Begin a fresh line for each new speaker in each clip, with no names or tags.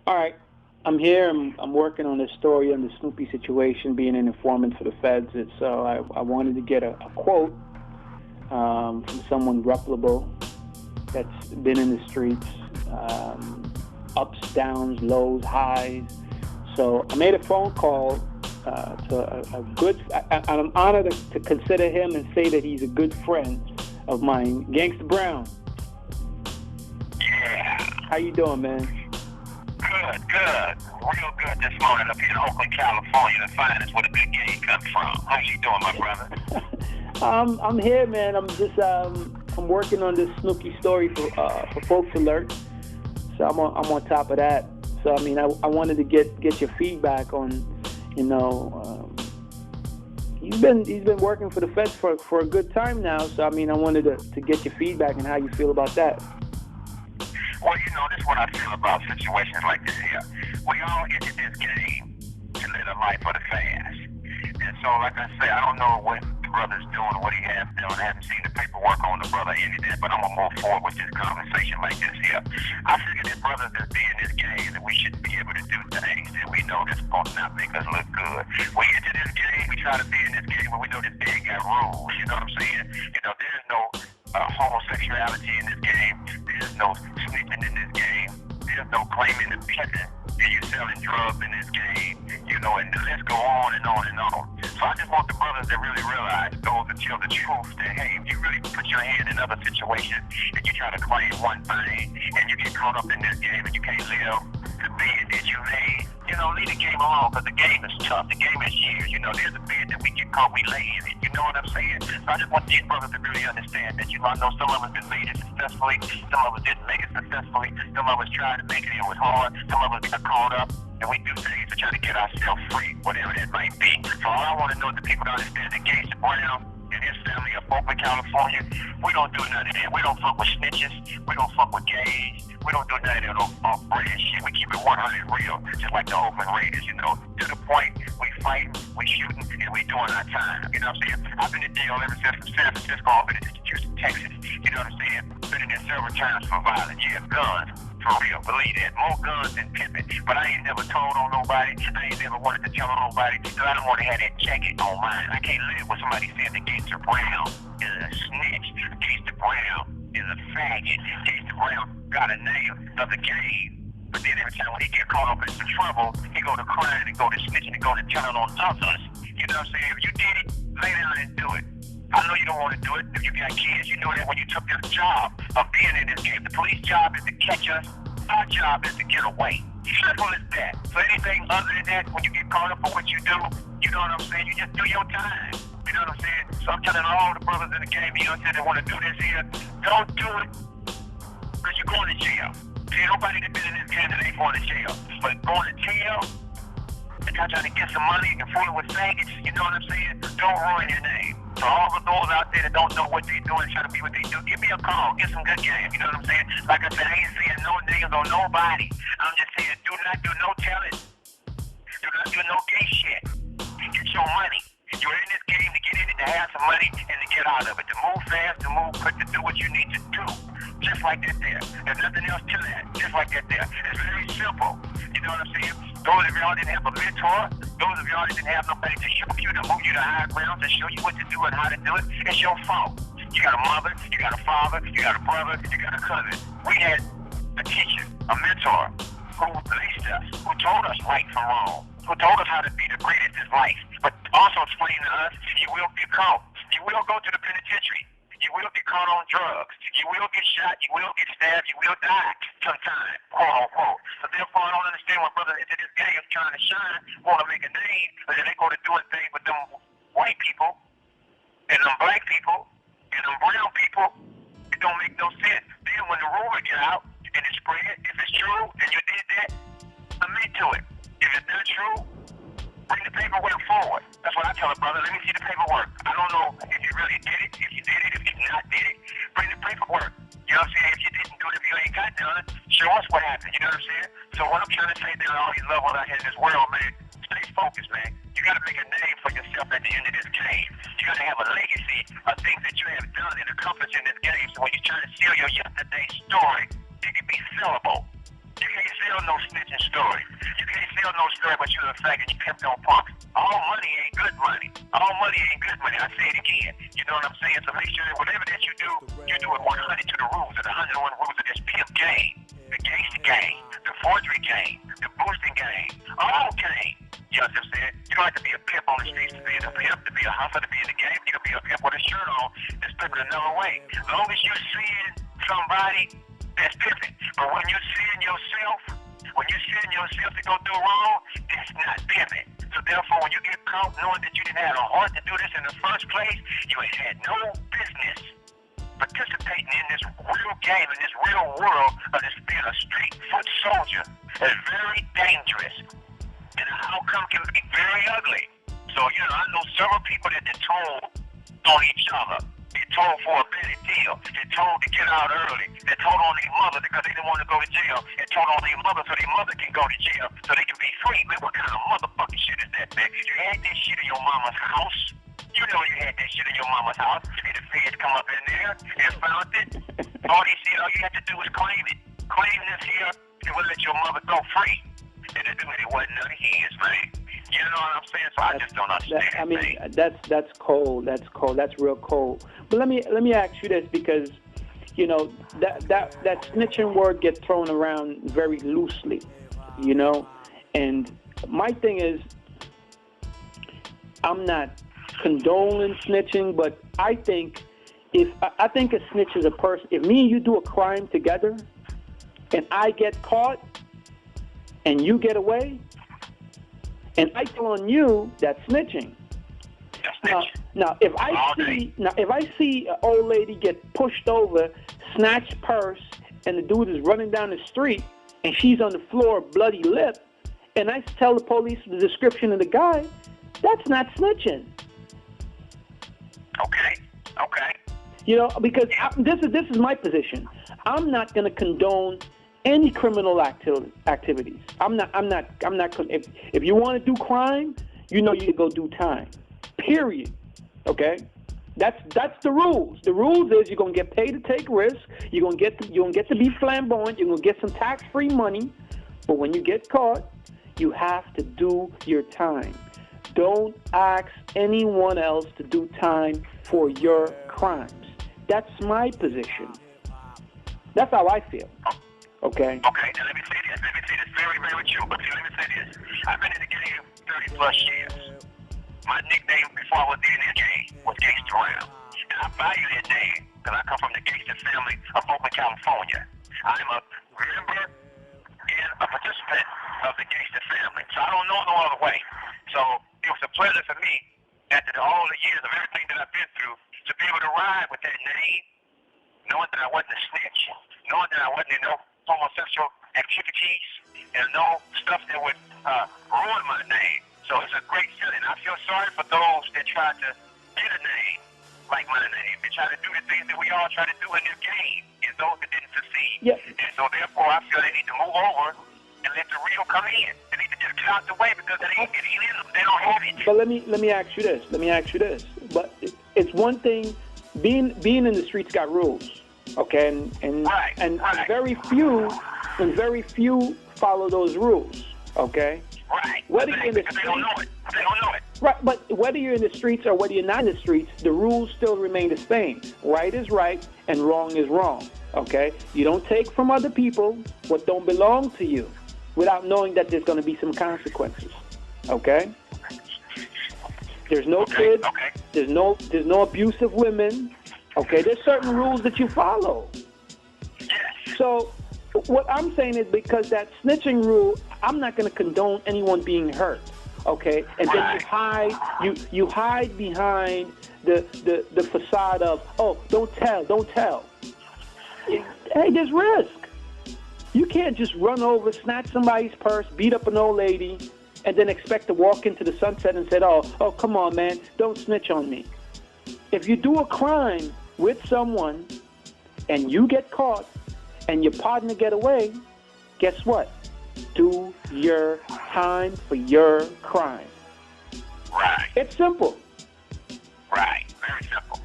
All right. I'm here. I'm working on this story on the Snoopy situation, being an informant for the feds. So I wanted to get a quote from someone reputable that's been in the streets, ups, downs, lows, highs. So I made a phone call to a good. I'm honored to consider him and say that he's a good friend of mine, Gangsta Brown.
Yeah,
How you doing, man?
good. Real good this morning up here in Oakland, California, the finest where the good game comes from. How you doing, my brother?
I'm here, man. I'm working on this Snooki story for Folks Alert. So I'm on top of that. So I mean, I wanted to get your feedback on, you know, he's been working for the feds for a good time now. So I mean, I wanted to get your feedback and how you feel about that.
Well, this is what I feel about situations like this here. We all into this game to live a life of the fast. And so, like I say, I don't know what the brother's doing, what he has done. I haven't seen the paperwork on the brother, any of that, but I'm going to move forward with this conversation like this here. I figure that brothers that be in this game, that we should be able to do things that we know that's going to not make us look good. We into this game, we try to be in this game, but we know this game got rules. You know what I'm saying? There's no homosexuality in this game. There's no snitching in this game. There's no claiming the pimping and you selling drugs in this game. And the list go on and on and on. So I just want the brothers to really realize, those that tell the truth, that hey, if you really put your hand in other situations and you try to claim one thing and you get caught up in this game and you can't live the bed that you made, leave the game alone, because the game is tough. The game is years. There's a bed that we get caught, we lay in it. You know what I'm saying? So I just want these brothers to really understand that, I know some of us have made it successfully, some of us didn't make it successfully, some of us tried to make it, it was hard, some of us got caught up, and we do things to try to get ourselves free, whatever that might be. So all I want to know is the people to understand that Gangsta Brown and his family of Oakland, California, we don't do none of that. We don't fuck with snitches. We don't fuck with gays. We don't do none of that off-brand shit. We keep it 100 real, just like the Oakland Raiders, To the point, we fighting, we shooting, and we doing our time. You know what I'm saying? I've been in jail ever since from San Francisco. I've been in Houston, Texas. You know what I'm saying? Been in there several times for violence. Yeah, guns. For real, believe that. More guns than pimping. But I ain't never told on nobody. I ain't never wanted to tell on nobody, because I don't want to have that jacket on mine. I can't live with somebody saying that Gangsta Brown is a snitch. Gangsta Brown is a faggot. Gangsta Brown got a name of the game. But then every time when he get caught up in some trouble, he go to crying and go to snitching and go to telling on others. You know what I'm saying? If you did it, lay down and do it. I know you don't want to do it. If you got kids, you know that when you took this job of being in this game, the police job is to catch us. Our job is to get away. Simple as that. So anything other than that, when you get caught up on what you do, you know what I'm saying? You just do your time. You know what I'm saying? So I'm telling all the brothers in the game, that want to do this here, don't do it, because you're going to jail. See, nobody that been in this game that ain't going to jail. But going to jail, and trying to get some money and fooling with faggots, you know what I'm saying? Don't ruin your name. So all of those out there that don't know what they doing, trying to be what they do, give me a call. Get some good game. You know what I'm saying? Like I said, I ain't saying no names on nobody. I'm just saying, do not do no telling. Do not do no gay shit. Get your money. You're in this game to get in it, to have some money, and to get out of it. To move fast, to move quick, to do what you need to do. Just like that there. There's nothing else to that. Just like that there. It's very simple. You know what I'm saying? Those of y'all didn't have a mentor, those of y'all that didn't have nobody to show you, to move you to high ground, to show you what to do and how to do it, it's your fault. You got a mother, you got a father, you got a brother, you got a cousin. We had a teacher, a mentor, who released us, who told us right from wrong, who told us how to be the greatest in life, but also explained to us, you will get caught. You will go to the penitentiary. You will get caught on drugs. You will get shot. You will get stabbed. You will die sometime, quote unquote. So therefore, I don't understand why brothers into this game trying to shine, want to make a name, but then they go to doing things with them white people and them black people and them brown people. It don't make no sense. Then when the rumor get out and it spread, if it's true and you did that, admit to it. If it's not true, bring the paperwork forward. That's what I tell a brother. Let me see the paperwork. I don't know if you really did it, if you did it, if you not did it. Bring the paperwork. You know what I'm saying? If you didn't do it, if you ain't got done, show us what happened. You know what I'm saying? So what I'm trying to say there, all these levels out here in this world, man, stay focused, man. You got to make a name for yourself at the end of this game. You got to have a legacy of things that you have done and accomplished in this game. So when you're trying to sell your yesterday story, it can be sellable. You can't sell no snitching story. You can't sell no story, but you're the fact that you kept on punks. All money ain't good money. All money ain't good money. I say it again. You know what I'm saying? So make sure that whatever that you do it 100 to the rules, and the 101 rules of this pimp game, the gangster game, the forgery game, the boosting game, all game. You know what I'm saying? You don't have to be a pimp on the streets to be a pimp, to be a hustler, to be in the game. You can be a pimp with a shirt on that's pimping another way. As long as you're seeing somebody, that's pimping. But when you're seeing yourself, to go do wrong, that's not pimping. So therefore, when you get caught knowing that you didn't have a heart to do this in the first place, you ain't had no business participating in this real game, in this real world of this being a street foot soldier. It's very dangerous. And the outcome can be very ugly. So, I know several people that they told on each other. They told for a better deal. They told to get out early. They told on their mother because they didn't want to go to jail. They told on their mother so their mother can go to jail so they can be free. Man, what kind of motherfucking shit is that, man? You had this shit in your mama's house. You know you had that shit in your mama's house. And the feds come up in there and found it. All you had to do was claim it. Claim this here and we'll let your mother go free. And to do it wasn't none of his, man. You know what I'm saying? So I just don't understand.
That's cold. That's cold. That's real cold. But let me ask you this, because that snitching word gets thrown around very loosely, and my thing is, I'm not condoning snitching, but I think a snitch is a person. If me and you do a crime together, and I get caught, and you get away, and I tell on you, that's snitching. Now, if I see an old lady get pushed over, snatch purse, and the dude is running down the street, and she's on the floor, bloody lip, and I tell the police the description of the guy, that's not snitching.
Okay.
Because this is my position. I'm not going to condone any criminal activities. I'm not. If you want to do crime, you go do time. Period. Okay. That's the rules. The rules is you're gonna get paid to take risks. You're gonna get to be flamboyant. You're gonna get some tax-free money. But when you get caught, you have to do your time. Don't ask anyone else to do time for your crimes. That's my position. That's how I feel. Okay.
Okay, now let me say this very, very true. But let me say this. I've been in the game 30 plus years. My nickname before I was in the game was Gangsta Round. And I value that name because I come from the Gangsta family of Oakland, California. I'm a member and a participant of the Gangsta family. So I don't know no other way. So it was a pleasure for me, after all the years of everything that I've been through, to be able to ride with that name, knowing that I wasn't a snitch, knowing that I wasn't in no homosexual activities, and no stuff that would ruin my name. So it's a great feeling. I feel sorry for those that try to get a name like my name. They try to do the things that we all try to do in this game, and those that didn't succeed.
Yeah.
And so therefore, I feel they need to move over and let the real come in. They need to just get out the way because it ain't in them. They don't have it.
But let me ask you this. But it's one thing. Being in the streets got rules. Okay, and very few follow those rules. Okay,
right.
Whether you're in the streets,
they don't know it.
Right, but whether you're in the streets or whether you're not in the streets, the rules still remain the same. Right is right, and wrong is wrong. Okay, you don't take from other people what don't belong to you, without knowing that there's going to be some consequences. Okay. There's no kids. Okay. There's no abusive women. Okay, there's certain rules that you follow.
Yes.
So what I'm saying is, because that snitching rule, I'm not going to condone anyone being hurt. Okay, and then you hide behind the facade of, oh, don't tell. Hey, there's risk. You can't just run over, snatch somebody's purse, beat up an old lady, and then expect to walk into the sunset and say, oh, come on, man, don't snitch on me. If you do a crime with someone and you get caught and your partner get away, guess what? Do your time for your crime.
Right.
It's simple.
Right. Very simple.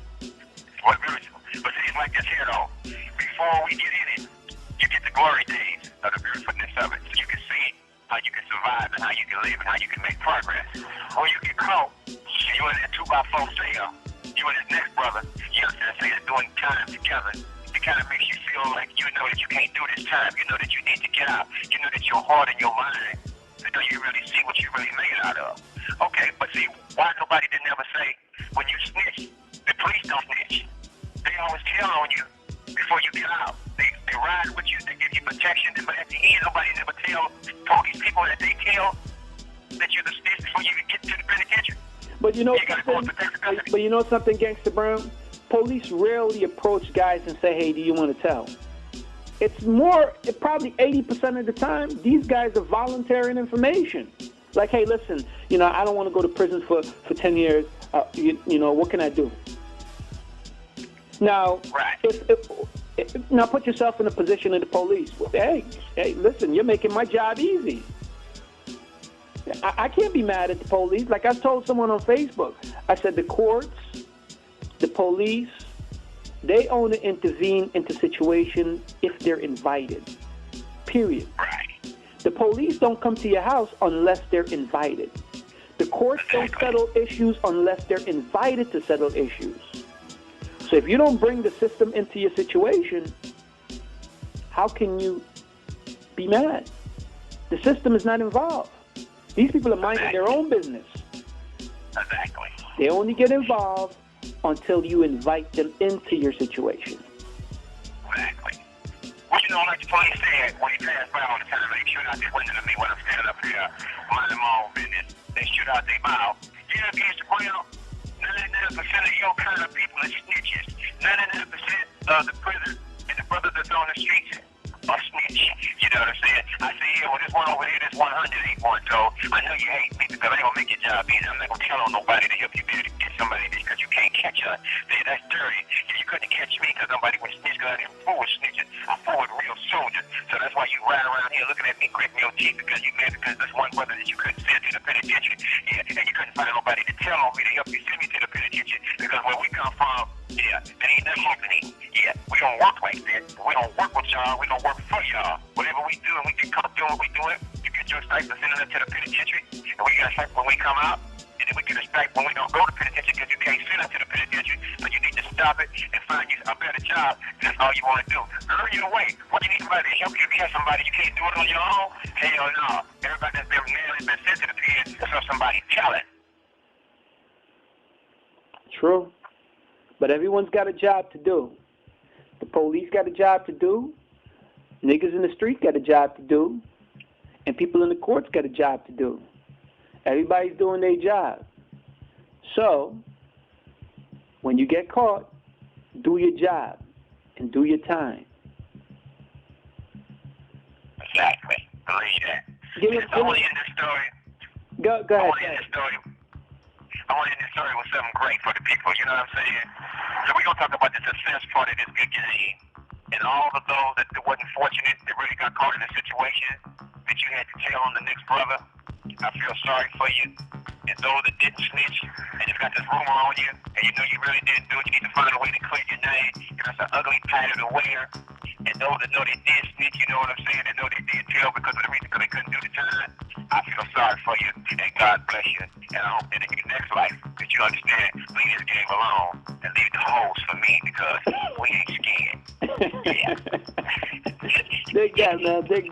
Well, very simple. But see, it's like this here, though. Before we get in it, you get the glory days of the beautifulness of it. So you can you can survive and how you can live and how you can make progress. Or you get caught, you in that 2x4 cell, you and his next brother, you know what I'm saying, doing time together. It kind of makes you feel like you know that you can't do this time. You know that you need to get out. You know that your heart and your mind, until you really see what you really made out of. Okay, but see, why nobody didn't ever say, when you snitch, the police don't snitch. They always tell on you before you get out. They ride with you, they give you protection, but at the end, nobody never told these people that they tell that you're the snitch before you even get to the penitentiary.
But you know something? But you know something, Gangsta Brown? Police rarely approach guys and say, hey, do you want to tell? It's more, probably 80% of the time, these guys are volunteering information. Like, hey, listen, you know, I don't want to go to prison for 10 years. You know, what can I do? Now, now put yourself in the position of the police. Hey, listen, you're making my job easy. I can't be mad at the police. Like I told someone on Facebook, I said the courts, the police, they only intervene into situations if they're invited. Period. The police don't come to your house unless they're invited. The courts don't settle issues unless they're invited to settle issues. So if you don't bring the system into your situation, how can you be mad? The system is not involved. These people are minding their own business.
Exactly.
They only get involved until you invite them into your situation.
Exactly. Well, you know, like the police said, when he passed by all the time, they shoot out their window at me when I'm standing up here minding my own business. They shoot out their mouth. Yeah, against the ground, 99% of your kind of people are snitches. 99% of the prison and the brothers that's on the streets are snitch. You know what I'm saying? I say, yeah, well, this one over here, this 100 ain't one, so I know you hate me because I ain't gonna make your job easy. I'm not gonna tell on nobody to help you be able to get somebody because you can't catch her. That's dirty. You couldn't catch me because nobody would snitch because I didn't forward snitching. I forward real soldier. So that's why you ride around here looking at me gritting your teeth because you mad because this one brother that you couldn't send to the penitentiary. Yeah, and you couldn't find nobody to tell on me to help you send me to the penitentiary because where we come from, yeah, that ain't nothing happening. Yeah, we don't work like that. We don't work with y'all. We don't work for y'all. Whatever we do and we get caught doing what we doing, you get your stipend sending us to the penitentiary, and we got a stipend when we come out, and then we get a stipend when we don't go to the penitentiary because you can't send us to the penitentiary, so you need to stop it and find you a better job. That's all you want to do. Earn your way. What you need somebody to help you catch somebody, you can't do it on your own? Hell no. Everybody that's been married, been sent to the pen, so somebody tell it.
True. But everyone's got a job to do. The police got a job to do. Niggas in the street got a job to do. And people in the courts got a job to do. Everybody's doing their job. So, when you get caught, do your job and do your time.
Exactly. Believe that. I want to end this story.
Go ahead.
I want to end this story with something great for the people. You know what I'm saying? So we're going to talk about the success part of this good game. And all of those that wasn't fortunate, that really got caught in a situation that you had to tell on the next brother, I feel sorry for you. And those that didn't snitch, and just got this rumor on you, and you know you really didn't do it, you need to find a way to clear your name. And that's an ugly pattern to wear. And those that know they did snitch, you know what I'm saying, they know they did tell because of the reason because they couldn't do the time. I feel sorry for you, and God bless you. And I hope that in your next life that you understand, leave this game alone and leave the holes for me because we ain't scared. Yeah.
Dig that, man. Dig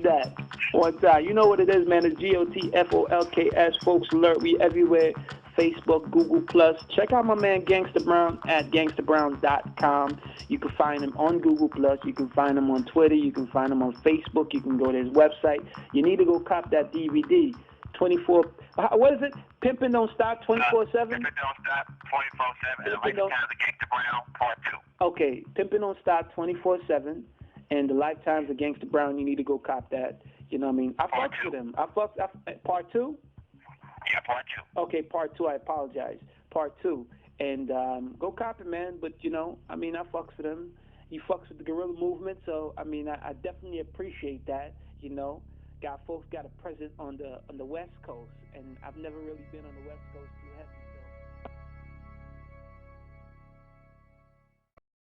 that. One time. You know what it is, man. It's GOTFOLKS. Folks alert. We everywhere. Facebook, Google+. Check out my man Gangsta Brown at gangstaBrown.com. You can find him on Google+. You can find him on Twitter. You can find him on Facebook. You can go to his website. You need to go cop that DVD. 24. What is it? Pimpin' Don't Stop 24/7?
Pimpin' Don't Stop 24/7. And Lifetimes of Gangsta Brown Part 2.
Okay. Pimpin' Don't Stop 24/7. And the Lifetimes of Gangsta Brown. You need to go cop that. You know what I mean? I fucked with him. Part 2?
Yeah, Part 2.
Okay, Part 2. I apologize. Part 2. And go cop it, man. But, you know, I mean, I fucks with him. He fucks with the guerrilla movement. So, I mean, I definitely appreciate that, you know. Folks got a presence on the West Coast. And I've never really been on the West Coast too heavy.